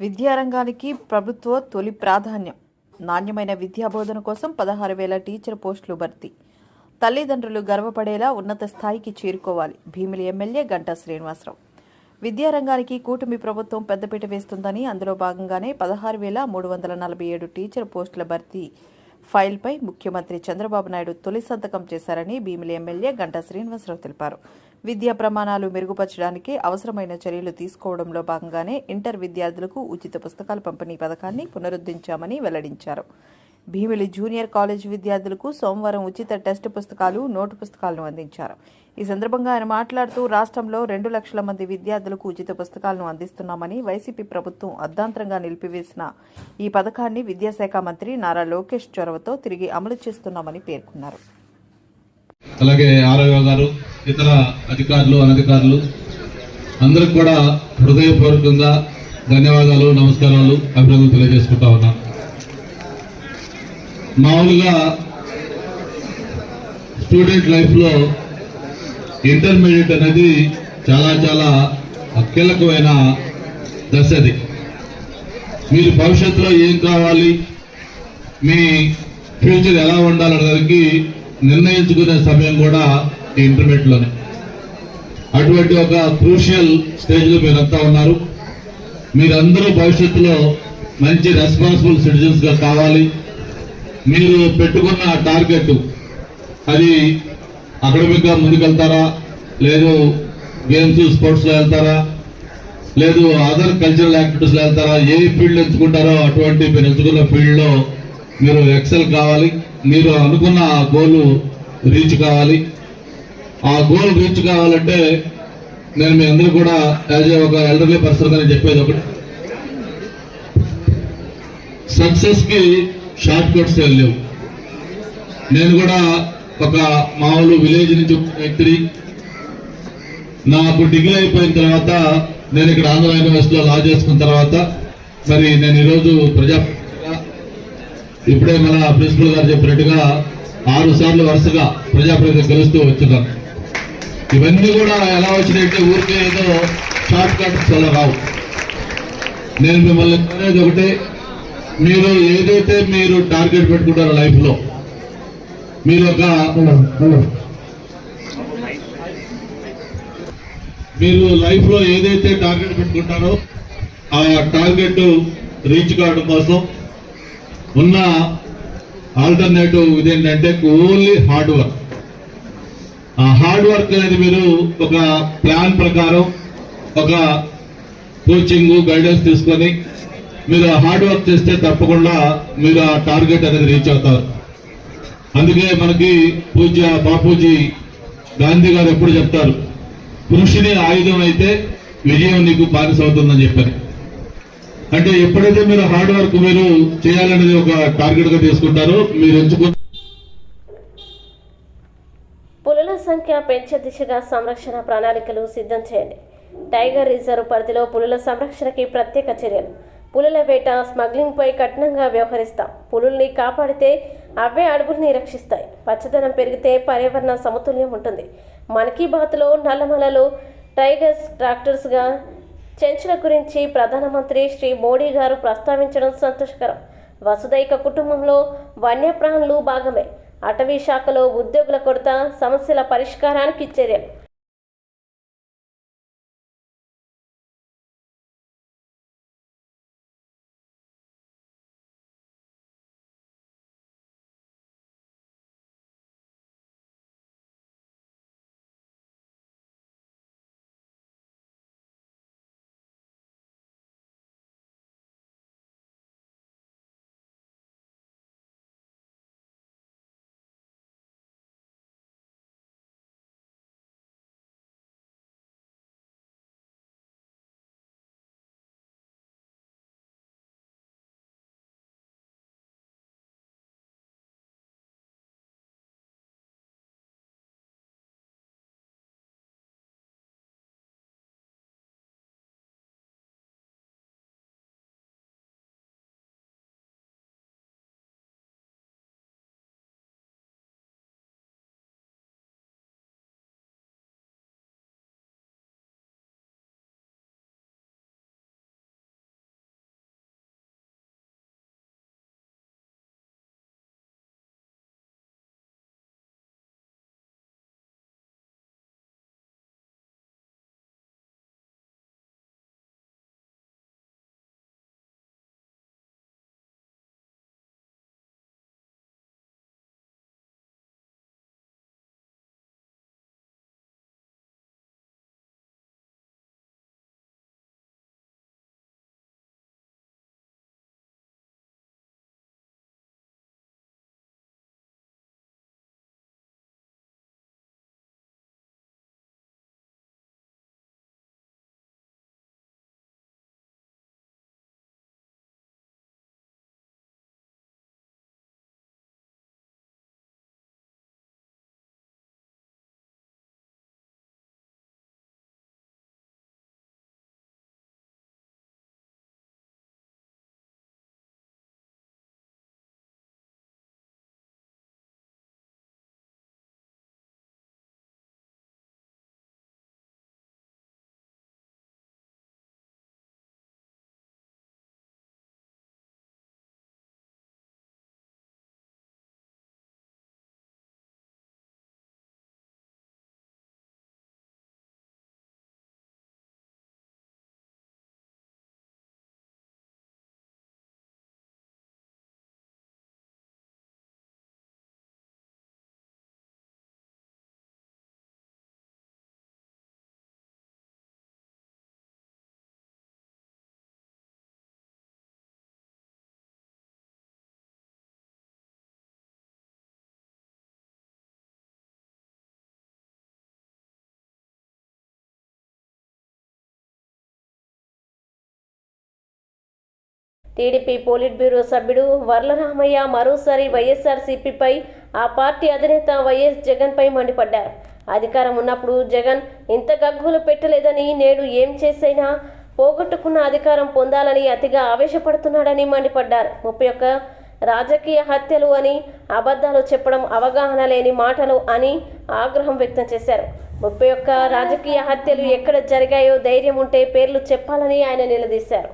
విద్యారంగానికి ప్రభుత్వ తొలి ప్రాధాన్యం. నాణ్యమైన విద్యాబోధన కోసం 16,000 టీచర్ పోస్టులు భర్తీ. తల్లిదండ్రులు గర్వపడేలా ఉన్నత స్థాయికి చేరుకోవాలి. భీమిలి ఎమ్మెల్యే గంటా శ్రీనివాసరావు. విద్యారంగానికి కూటమి ప్రభుత్వం పెద్దపీట వేస్తుందని, అందులో భాగంగానే 16,347 టీచర్ పోస్టుల భర్తీ ఫైల్పై ముఖ్యమంత్రి చంద్రబాబు నాయుడు తొలి సంతకం చేశారని భీమిలి ఎమ్మెల్యే గంటా శ్రీనివాసరావు తెలిపారు. విద్యా ప్రమాణాలు మెరుగుపరచడానికి అవసరమైన చర్యలు తీసుకోవడంలో భాగంగానే ఇంటర్ విద్యార్థులకు ఉచిత పుస్తకాల పంపిణీ పథకాన్ని పునరుద్ధరించామని వెల్లడించారు. భీమిలి జూనియర్ కాలేజ్ విద్యార్థులకు సోమవారం ఉచిత టెస్ట్ పుస్తకాలు, నోటు పుస్తకాలను అందించారు. ఈ సందర్భంగా ఆయన మాట్లాడుతూ రాష్ట్రంలో 2 లక్షల మంది విద్యార్థులకు ఉచిత పుస్తకాలను అందిస్తున్నామని, వైసీపీ ప్రభుత్వం అర్ధాంతరంగా నిలిపివేసిన ఈ పథకాన్ని విద్యాశాఖ మంత్రి నారా లోకేష్ చొరవతో తిరిగి అమలు చేస్తున్నామని పేర్కొన్నారు. అలాగే ఆర్ఐఓ గారు, ఇతర అధికారులు, అనధికారులు అందరికి కూడా హృదయపూర్వకంగా ధన్యవాదాలు, నమస్కారాలు, అభినందనలు తెలియజేసుకుంటా ఉన్నాను. మామూలుగా స్టూడెంట్ లైఫ్లో ఇంటర్మీడియట్ అనేది చాలా కీలకమైన దశ. అది మీరు భవిష్యత్తులో ఏం కావాలి, మీ ఫ్యూచర్ ఎలా ఉండాలనేదానికి నిర్ణయించుకునే సమయం కూడా ఈ ఇంటర్మీడియట్లోనే. అటువంటి ఒక క్రూషియల్ స్టేజ్లో మీరంతా ఉన్నారు. మీరందరూ భవిష్యత్తులో మంచి రెస్పాన్సిబుల్ సిటిజన్స్గా కావాలి. మీరు పెట్టుకున్న టార్గెట్ అది అకాడమిక్గా ముందుకెళ్తారా, లేదు గేమ్స్ స్పోర్ట్స్లో వెళ్తారా, లేదు అదర్ కల్చరల్ యాక్టివిటీస్లో వెళ్తారా, ఏ ఫీల్డ్ ఎంచుకుంటారో అటువంటి మీరు ఎంచుకున్న ఫీల్డ్లో మీరు ఎక్సెల్ కావాలి. మీరు అనుకున్న గోల్ రీచ్ కావాలి. ఆ గోల్ రీచ్ కావాలంటే నేను మీ అందరూ కూడా యాజ్ ఒక ఎల్డర్లీ పర్సన్గా చెప్పేది ఒకటి, సక్సెస్కి షార్ట్ కట్స్ లేవు. నేను కూడా ఒక మామూలు విలేజ్ నుంచి వ్యక్తిని. నాకు డిగ్రీ అయిపోయిన తర్వాత నేను ఇక్కడ ఆంధ్ర యూనివర్సిటీలో లా చేసుకున్న తర్వాత మరి నేను ఈరోజు ఇప్పుడే మన ప్రిన్సిపల్ గారు చెప్పినట్టుగా 6 సార్లు వరుసగా ప్రజాప్రతినిధి గెలుస్తూ వచ్చున్నాను. ఇవన్నీ కూడా ఎలా వచ్చినాయంటే ఊరికే ఏదో షార్ట్ కట్స్ అలా రావు. నేను మిమ్మల్ని అనేది ఒకటే, మీరు ఏదైతే మీరు టార్గెట్ పెట్టుకుంటారో లైఫ్లో, మీరు లైఫ్లో ఏదైతే టార్గెట్ పెట్టుకుంటారో ఆ టార్గెట్ రీచ్ కావడం కోసం ఉన్న ఆల్టర్నేటివ్ ఇదేంటంటే ఓన్లీ హార్డ్ వర్క్. ఆ హార్డ్ వర్క్ అనేది మీరు ఒక ప్లాన్ ప్రకారం ఒక కోచింగ్ గైడెన్స్ తీసుకొని మీరు హార్డ్ వర్క్ చేస్తే తప్పకుండా మీరు ఆ టార్గెట్ అనేది రీచ్ అవుతారు. అందుకే మనకి పూజ్య బాపూజీ గాంధీ గారు ఎప్పుడు చెప్తారు, కృషిని ఆయుధం అయితే విజయం నీకు బానిస అవుతుందని చెప్పారు. అంటే ఎప్పుడైతే మీరు హార్డ్ వర్క్ మీరు చేయాలనేది ఒక టార్గెట్ గా తీసుకుంటారో మీరు ఎంచుకున్న పులుల సంఖ్య పెంచే దిశగా సంరక్షణ ప్రణాళికలు సిద్ధం చేయండి. టైగర్ రిజర్వ్ పరిధిలో పులుల సంరక్షణకి ప్రత్యేక చర్యలు. పులుల వేట, స్మగ్లింగ్పై కఠినంగా వ్యవహరిస్తాం. పులుల్ని కాపాడితే అవే అడవుల్ని రక్షిస్తాయి. పచ్చదనం పెరిగితే పర్యావరణ సమతుల్యం ఉంటుంది. మన్ కీ బాత్లో నల్లమలలో టైగర్స్ ట్రాక్టర్స్గా చెంచుల గురించి ప్రధానమంత్రి శ్రీ మోడీ గారు ప్రస్తావించడం సంతోషకరం. వసుదైక కుటుంబంలో వన్యప్రాణులు భాగమే. అటవీ శాఖలో ఉద్యోగుల కొరత, సమస్యల పరిష్కారానికి చర్యలు. టీడీపీ పోలిట్ బ్యూరో సభ్యుడు వర్లరామయ్య మరోసారి వైఎస్ఆర్సీపీపై ఆ పార్టీ అధినేత వైఎస్ జగన్పై మండిపడ్డారు. అధికారం ఉన్నప్పుడు జగన్ ఇంత గగ్గోలు పెట్టలేదని, నేడు ఏం చేసైనా పోగొట్టుకున్న అధికారం పొందాలని అతిగా ఆవేశపడుతున్నాడని మండిపడ్డారు. 31 రాజకీయ హత్యలు అని, అబద్ధాలు చెప్పడం అవగాహన లేని మాటలు అని ఆగ్రహం వ్యక్తం చేశారు. 31 రాజకీయ హత్యలు ఎక్కడ జరిగాయో ధైర్యం ఉంటే పేర్లు చెప్పాలని ఆయన నిలదీశారు.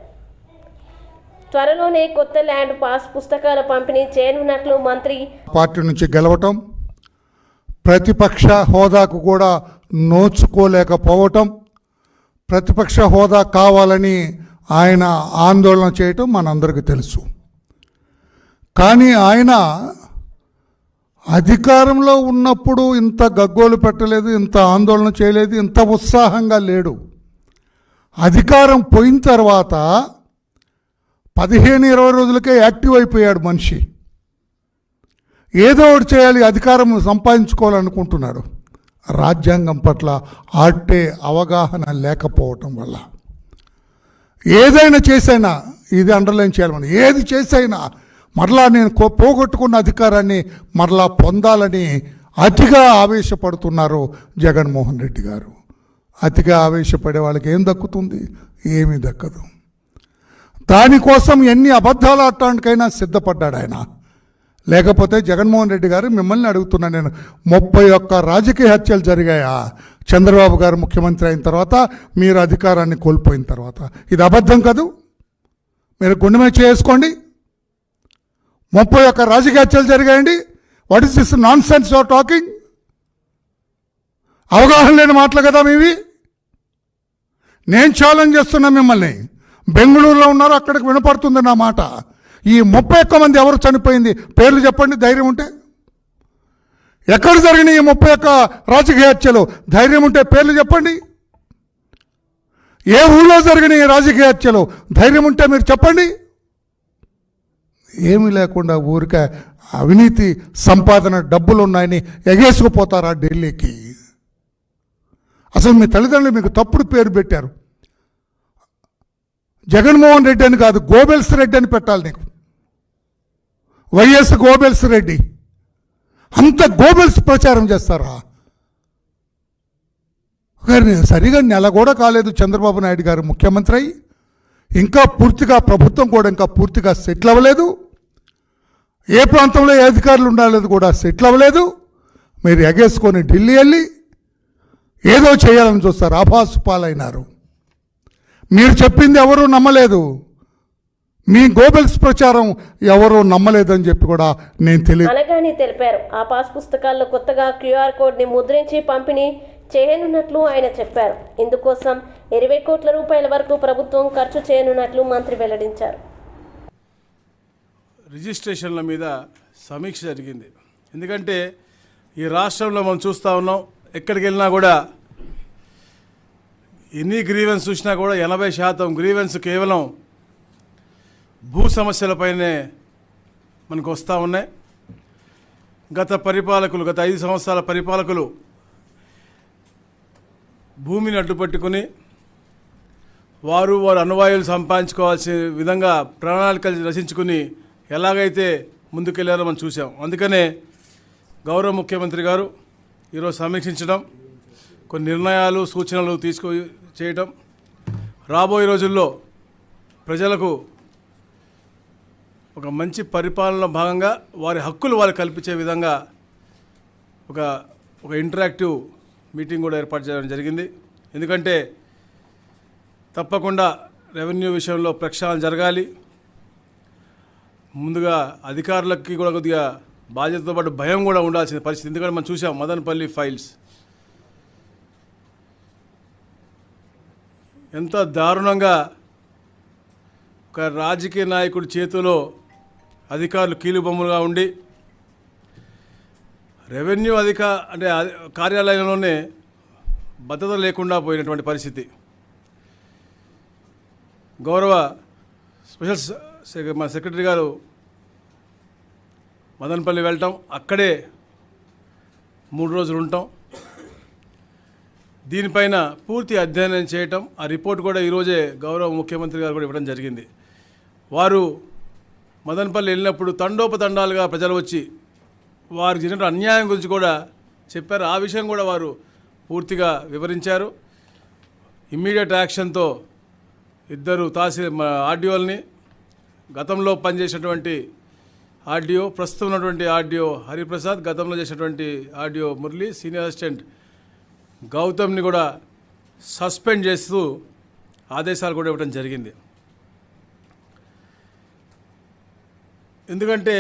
త్వరలోనే కొత్త ల్యాండ్ పాస్ పుస్తకాల పంపిణీ చేయనున్నట్లు మంత్రి పార్టీ నుంచి గెలవటం, ప్రతిపక్ష హోదాకు కూడా నోచుకోలేకపోవటం, ప్రతిపక్ష హోదా కావాలని ఆయన ఆందోళన చేయటం మనందరికీ తెలుసు. కానీ ఆయన అధికారంలో ఉన్నప్పుడు ఇంత గగ్గోలు పెట్టలేదు, ఇంత ఆందోళన చేయలేదు, ఇంత ఉత్సాహంగా లేడు. అధికారం పోయిన తర్వాత 15-20 రోజులకే యాక్టివ్ అయిపోయాడు మనిషి. ఏదో ఒకటి చేయాలి, అధికారం సంపాదించుకోవాలనుకుంటున్నాడు. రాజ్యాంగం పట్ల ఆట్టే అవగాహన లేకపోవటం వల్ల ఏదైనా చేసైనా, ఇది అండర్లైన్ చేయాలి మనం, ఏది చేసైనా మరలా నేను పోగొట్టుకున్న అధికారాన్ని మరలా పొందాలని అతిగా ఆవేశపడుతున్నారు జగన్మోహన్ రెడ్డి గారు. అతిగా ఆవేశపడే వాళ్ళకి ఏం దక్కుతుంది? ఏమీ దక్కదు. దానికోసం ఎన్ని అబద్ధాలు ఆడటానికైనా సిద్ధపడ్డాడు ఆయన. లేకపోతే జగన్మోహన్ రెడ్డి గారు, మిమ్మల్ని అడుగుతున్నా నేను, 31 రాజకీయ హత్యలు జరిగాయా చంద్రబాబు గారు ముఖ్యమంత్రి అయిన తర్వాత, మీరు అధికారాన్ని కోల్పోయిన తర్వాత? ఇది అబద్ధం కాదు. మీరు గుండె మీద చేసుకోండి. 31 రాజకీయ హత్యలు జరిగాయండి. What is this non sense your talking? అవగాహన లేని మాటలు కదా మీవి. నేను ఛాలెంజ్ చేస్తున్నా మిమ్మల్ని. బెంగళూరులో ఉన్నారు, అక్కడికి వినపడుతుంది నా మాట. ఈ 31 మంది ఎవరు చనిపోయింది పేర్లు చెప్పండి ధైర్యం ఉంటే. ఎక్కడ జరిగినాయి ఈ 31 రాజకీయ హత్యలు? ధైర్యం ఉంటే పేర్లు చెప్పండి. ఏ ఊళ్ళో జరిగినాయి రాజకీయ హత్యలు? ధైర్యం ఉంటే మీరు చెప్పండి. ఏమీ లేకుండా ఊరికే అవినీతి సంపాదన డబ్బులు ఉన్నాయని ఎగేసుకుపోతారా ఢిల్లీకి? అసలు మీ తల్లిదండ్రులు మీకు తప్పుడు పేరు పెట్టారు. జగన్మోహన్ రెడ్డి అని కాదు, గోబెల్స్ రెడ్డి అని పెట్టాలి నీకు. YS Goebbels Reddy. అంత గోబెల్స్ ప్రచారం చేస్తారా? సరిగా నెల కూడా కాలేదు చంద్రబాబు నాయుడు గారు ముఖ్యమంత్రి అయి. ఇంకా పూర్తిగా ప్రభుత్వం కూడా ఇంకా పూర్తిగా సెటిల్ అవ్వలేదు. ఏ ప్రాంతంలో ఏ అధికారులు ఉండాలేదు కూడా సెటిల్ అవ్వలేదు. మీరు ఎగేసుకొని ఢిల్లీ వెళ్ళి ఏదో చేయాలని చూస్తారు. ఆభాసు పాలైనారు. మీరు చెప్పింది ఎవరూ నమ్మలేదు. మీ గోబెల్స్ ప్రచారం ఎవరూ నమ్మలేదని చెప్పి కూడా నేను తెలిపారు. ఆ పాస్ పుస్తకాల్లో కొత్తగా క్యూఆర్ కోడ్ని ముద్రించి పంపిణీ చేయనున్నట్లు ఆయన చెప్పారు. ఇందుకోసం 20 కోట్ల రూపాయల వరకు ప్రభుత్వం ఖర్చు చేయనున్నట్లు మంత్రి వెల్లడించారు. రిజిస్ట్రేషన్ల మీద సమీక్ష జరిగింది. ఎందుకంటే ఈ రాష్ట్రంలో మనం చూస్తూ ఉన్నాం, ఎక్కడికి వెళ్ళినా కూడా ఎన్ని గ్రీవెన్స్ చూసినా కూడా 80% గ్రీవెన్స్ కేవలం భూ సమస్యలపైనే మనకు వస్తూ ఉన్నాయి. గత 5 సంవత్సరాల పరిపాలకులు భూమిని అడ్డుపట్టుకుని వారు అనువాయులు సంపాదించుకోవాల్సిన విధంగా ప్రణాళికలు రచించుకుని ఎలాగైతే ముందుకెళ్లారో మనం చూసాం. అందుకనే గౌరవ ముఖ్యమంత్రి గారు ఈరోజు సమీక్షించడం, కొన్ని నిర్ణయాలు సూచనలు చేయటం, రాబోయే రోజుల్లో ప్రజలకు ఒక మంచి పరిపాలన భాగంగా వారి హక్కులు వారు కల్పించే విధంగా ఒక ఇంటరాక్టివ్ మీటింగ్ కూడా ఏర్పాటు చేయడం జరిగింది. ఎందుకంటే తప్పకుండా రెవెన్యూ విషయంలో ప్రక్షాళన జరగాలి. ముందుగా అధికారులకి కూడా కొద్దిగా బాధ్యతతో పాటు భయం కూడా ఉండాల్సిన పరిస్థితి. ఎందుకంటే మనం చూసాం మదనపల్లి ఫైల్స్ ఎంత దారుణంగా ఒక రాజకీయ నాయకుడి చేతిలో అధికారులు కీలుబొమ్మలుగా ఉండి రెవెన్యూ కార్యాలయంలోనే భద్రత లేకుండా పోయినటువంటి పరిస్థితి. గౌరవ స్పెషల్ మా సెక్రటరీ గారు మదనపల్లి వెళ్ళటం, అక్కడే 3 రోజులు ఉంటాం, దీనిపైన పూర్తి అధ్యయనం చేయటం, ఆ రిపోర్ట్ కూడా ఈరోజే గౌరవ ముఖ్యమంత్రి గారు కూడా ఇవ్వడం జరిగింది. వారు మదనపల్లి వెళ్ళినప్పుడు తండోపతండాలుగా ప్రజలు వచ్చి వారికి జరిగిన అన్యాయం గురించి కూడా చెప్పారు. ఆ విషయం కూడా వారు పూర్తిగా వివరించారు. ఇమ్మీడియట్ యాక్షన్తో ఇద్దరు ఆర్డీఓల్ని, గతంలో పనిచేసినటువంటి ఆర్డీఓ, ప్రస్తుతం ఉన్నటువంటి ఆర్డీఓ హరిప్రసాద్, గతంలో చేసినటువంటి ఆర్డీఓ మురళి, సీనియర్ అసిస్టెంట్ గౌతమ్ని కూడా సస్పెండ్ చేస్తూ ఆదేశాలు కూడా ఇవ్వడం జరిగింది. ఎందుకంటే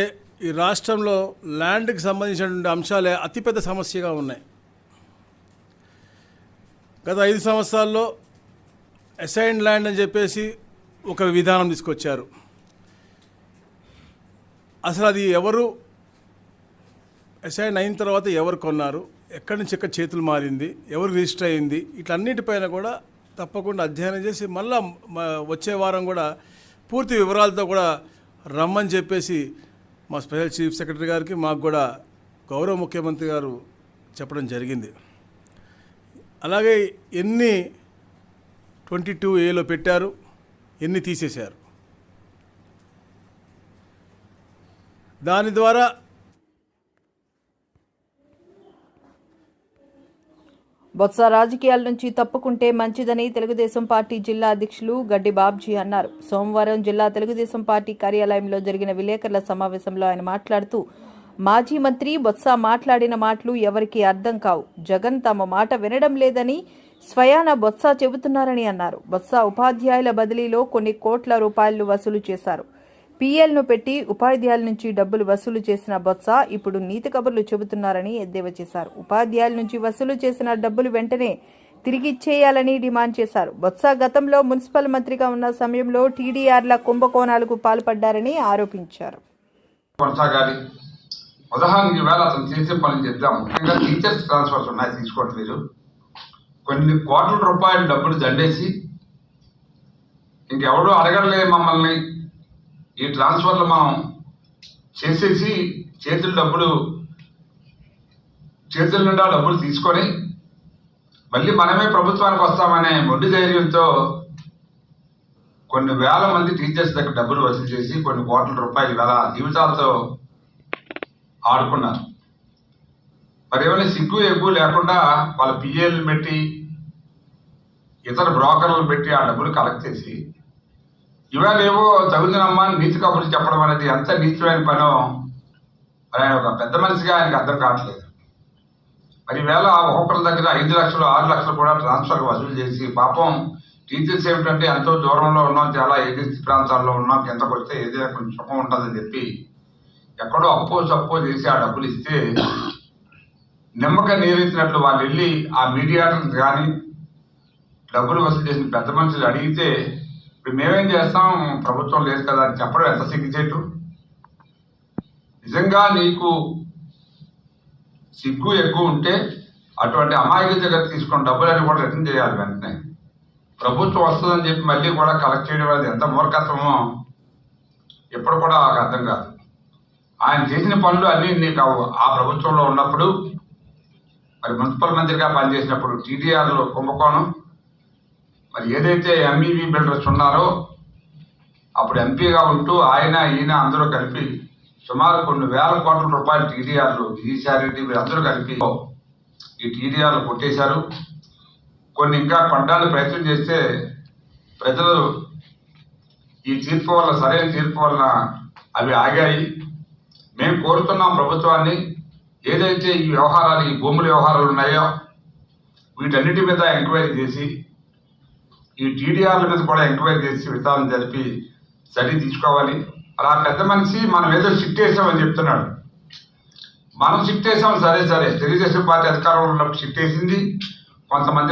ఈ రాష్ట్రంలో ల్యాండ్కి సంబంధించినటువంటి అంశాలే అతిపెద్ద సమస్యగా ఉన్నాయి. గత 5 సంవత్సరాల్లో అసైన్డ్ ల్యాండ్ అని చెప్పేసి ఒక విధానం తీసుకొచ్చారు. అసలు అది ఎవరు అసైన్ అయిన తర్వాత ఎవరు కొన్నారు, ఎక్కడి నుంచి ఎక్కడ చేతులు మారింది, ఎవరు రిజిస్టర్ అయింది, ఇట్లన్నిటిపైన కూడా తప్పకుండా అధ్యయనం చేసి మళ్ళా వచ్చే వారం కూడా పూర్తి వివరాలతో కూడా రమ్మని చెప్పేసి మా స్పెషల్ చీఫ్ సెక్రటరీ గారికి, మాకు కూడా గౌరవ ముఖ్యమంత్రి గారు చెప్పడం జరిగింది. అలాగే ఎన్ని 22A పెట్టారు, ఎన్ని తీసేశారు, దాని ద్వారా బొత్స రాజకీయాల నుంచి తప్పుకుంటే మంచిదని తెలుగుదేశం పార్టీ జిల్లా అధ్యక్షులు గడ్డి బాబ్జీ అన్నారు. సోమవారం జిల్లా తెలుగుదేశం పార్టీ కార్యాలయంలో జరిగిన విలేకరుల సమావేశంలో ఆయన మాట్లాడుతూ, మాజీ మంత్రి బొత్స మాట్లాడిన మాటలు ఎవరికీ అర్థం కావు, జగన్ తమ మాట వినడం లేదని స్వయాన బొత్స చెబుతున్నారని అన్నారు. బొత్స ఉపాధ్యాయుల బదిలీలో కొన్ని కోట్ల రూపాయలు వసూలు చేశారు. పీఎల్ను పెట్టి ఉపాధ్యాయుల నుంచి డబ్బులు వసూలు చేసిన బొత్స ఇప్పుడు నీతి కబుర్లు చెబుతున్నారని ఎద్దేవా చేశారు. ఉపాధ్యాయుల నుంచి వసూలు చేసిన డబ్బులు వెంటనే తిరిగిచ్చేయాలని డిమాండ్ చేశారు. బొత్స గతంలో మున్సిపల్ మంత్రిగా ఉన్న సమయంలో టీడీఆర్ల కుంభకోణాలకు పాల్పడ్డారని ఆరోపించారు. ఉదాహరణకి ఈవేళ అతను చేసే పనులు చెప్తాం. ముఖ్యంగా టీచర్స్ ట్రాన్స్ఫర్స్ ఉన్నాయి, తీసుకోండి. మీరు కొన్ని కోట్ల రూపాయలు డబ్బులు దండేసి ఇంకెవడూ అడగలే మమ్మల్ని, ఈ ట్రాన్స్ఫర్లు మనం చేసేసి చేతుల నిండా డబ్బులు తీసుకొని మళ్ళీ మనమే ప్రభుత్వానికి వస్తామనే మొండి ధైర్యంతో కొన్ని వేల మంది టీచర్స్ దగ్గర డబ్బులు వసూలు చేసి కొన్ని కోట్ల రూపాయలు వేల జీవితాలతో ఆడుకున్నారు. మరి ఏమైనా సిగ్గు ఎగ్గు లేకుండా వాళ్ళ పిఏలను పెట్టి ఇతర బ్రోకర్లను పెట్టి ఆ డబ్బులు కలెక్ట్ చేసి ఇవాళ ఏవో తగుదనమ్మా నీతి కబుర్లు చెప్పడం అనేది ఎంత నీచమైన పనో మరి ఆయన ఒక పెద్ద మనిషిగా ఆయనకు అర్థం కావట్లేదు. మరి ఈవేళ ఒక్కొక్కరి దగ్గర 5 లక్షలు 6 లక్షలు కూడా ట్రాన్స్ఫర్ వసూలు చేసి, పాపం టీచర్స్ ఏమిటంటే ఎంతో దూరంలో ఉన్నాం, చాలా ఏజెన్సీ ప్రాంతాల్లో ఉన్నాం, కిందకు వస్తే ఏదైనా కొంచెం సుఖం ఉంటుందని చెప్పి ఎక్కడో అప్పో చేసి ఆ డబ్బులు ఇస్తే నిమ్మక నీరెత్తినట్లు వాళ్ళు వెళ్ళి ఆ మీడియాటర్స్ కానీ డబ్బులు వసూలు చేసిన పెద్ద మనుషులు అడిగితే ఇప్పుడు మేమేం చేస్తాం, ప్రభుత్వం లేదు కదా అని చెప్పడం ఎంత సిగ్గుచేటు. నిజంగా నీకు సిగ్గు ఎక్కువ ఉంటే అటువంటి అమాయకుల దగ్గర తీసుకున్న డబ్బులన్నీ కూడా రిటర్న్ చేయాలి వెంటనే. ప్రభుత్వం వస్తుందని చెప్పి మళ్ళీ కూడా కలెక్ట్ చేయడం అనేది ఎంత మూర్ఖత్వమో ఎప్పుడు కూడా అర్థం కాదు. ఆయన చేసిన పనులు అన్నీ నీకు ఆ ప్రభుత్వంలో ఉన్నప్పుడు, మరి మున్సిపల్ మంత్రిగా పనిచేసినప్పుడు టీడీఆర్లో కుంభకోణం, మరి ఏదైతే ఎంఈవి బిల్డర్స్ ఉన్నారో అప్పుడు ఎంపీగా ఉంటూ ఈయన అందరూ కలిపి సుమారు కొన్ని వేల కోట్ల రూపాయలు టీడీఆర్లు, విజయసాయిరెడ్డి వీరందరూ కలిపి ఈ టీడీఆర్లు కొట్టేశారు. కొన్ని ఇంకా కొట్టడానికి ప్రయత్నం చేస్తే ప్రజలు ఈ తీర్పు వల్ల, సరైన తీర్పు వలన అవి ఆగాయి. మేము కోరుతున్నాం ప్రభుత్వాన్ని, ఏదైతే ఈ వ్యవహారాలు, ఈ భూముల వ్యవహారాలు ఉన్నాయో వీటన్నిటి మీద ఎంక్వైరీ చేసి, ఈ టీడీఆర్ల మీద కూడా ఎంక్వైరీ చేసి విచారణ జరిపి చర్య తీసుకోవాలి. అలా పెద్ద మనిషి మనం ఏదో షిఫ్ట్ వేసామని చెప్తున్నాడు. మనం షిఫ్ట్ వేసాం, సరే తెలుగుదేశం పార్టీ అధికారంలో ఉన్నప్పుడు షిఫ్ట్ వేసింది కొంతమంది